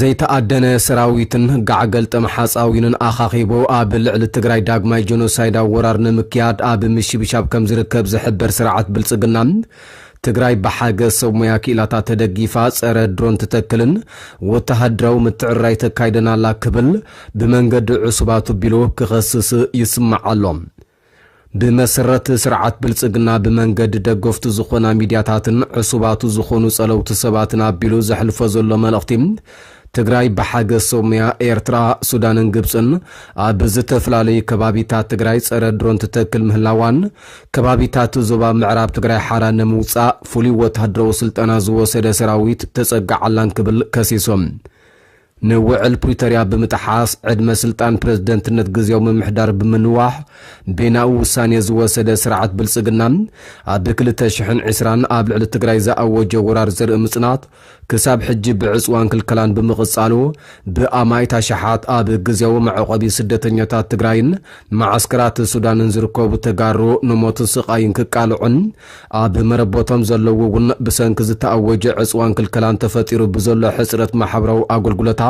ዘይተአደነ ሰራዊትን ጋዕገል ተመሓጻዊንን አኻኺቦ አብ ልዕሊ ትግራይ ዳግማይ ጄኖሳይድ ወራር ንምክያድ አብ ምሽብሻብ ከም ዝርከብ ዝሕበር ስርዓት ብልጽግና ትግራይ በሓገዝ ሰብ ሞያ ክኢላታ ተደጊፋ ጸረ ድሮን ትተክልን ወተሃድራው ምትዕራይ ተካይደናላ ክብል ብመንገድ ዕሱባቱ ቢሎ ክኸስስ ይስማዓሎም بمسرت سرعت بلصقنا بمنجد دغفت زخونا ميدياتاتن عصباتو زخونو صلوت سباتنا بيلو زحلفو زلو ملختيم تግራይ بحاجه سوميا ኤርትራ ሱዳንን ግብጽን አብዝተፍላለይ ከባቢታት ትግራይ ጸረ ድሮን ተተክል ምህላዋን ከባቢታት ዞባ ምዕራብ ትግራይ ሓራን ምውጻ ፉሊ ወታደራዊ ስልጠና ዝወሰደ ሰራዊት ተጸጋዓላን ክብል ከሲሶም نوعل بريتوريا بمتحاس عدم سلطان بريزيدنتነት ግዚያው መምሕዳር ብምንዋሕ ቤናው ውሳኔ ዝወሰደ ስርዓት ብልጽግና ኣብ 2020 ኣብ ልዕሊ ትግራይ ዝኣወጀ ወራር ዘርኢ ምጽናት ክሳብ ሕጂ ብዕጽዋን ክልከላን ብምቕጻሉ ብኣማይታ ሸሓት ኣብ ግዚያው መዕቆቢ ስደተኛታት ትግራይን ማዓስከራት ሱዳንን ዝርከቡ ተጋሩ ንሞት ስቃይን ክቃልዑን ኣብ መረቦቶም ዘለዉ ውን ብሰንኪ ዝተኣወጀ ዕጽዋን ክልከላን ተፈጢሩ ብዘሎ ሕጽረት ማሕበራዊ ኣገልግሎታት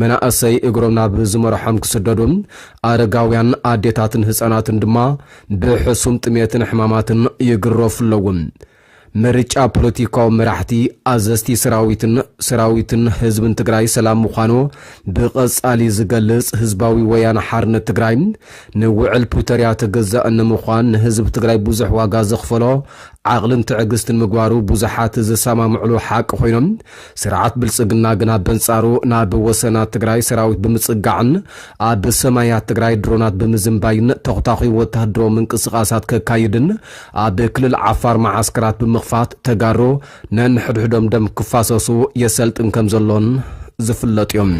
منأسي إغرنا بزمرحم كسددون أرغاويان آديتاتن حساناتن دما بحسوم تميتن حماماتن يغروف لون مريچا بوليتيكاو مراحتي ازستي سراويتن حزبن تግራይ ሰላም ምዃኑ بقصالي ዝገልጽ ህዝባዊ ወያነ ሓርነት ትግራይ ንውዕል ፕሪቶሪያ ተገዛእነ ምዃን ህዝብ ትግራይ ብዙሕ ዋጋ ዘኽፈሎ ዓቕልን ትዕግስትን ምግባሩ ብዙሓት ዝሰማምዕሉ ሓቅ ኮይኖም ስርዓት ብልጽግና ግና በንጻሩ ናብ ወሰና ትግራይ ሰራዊት ብምጽጋዕን ኣብ ሰማያት ትግራይ ድሮናት ብምዝምባይን ተኽታኺ ወታደራዊ ምንቅስቓሳት ከካይድን ኣብ ክልል ዓፋር ማዓስከራት ብምኽፋት ተጋሩ ነንሕድሕዶም ደም ክፋሰሱ የሰልጥን ከም ዘሎን ዝፍለጥ እዮም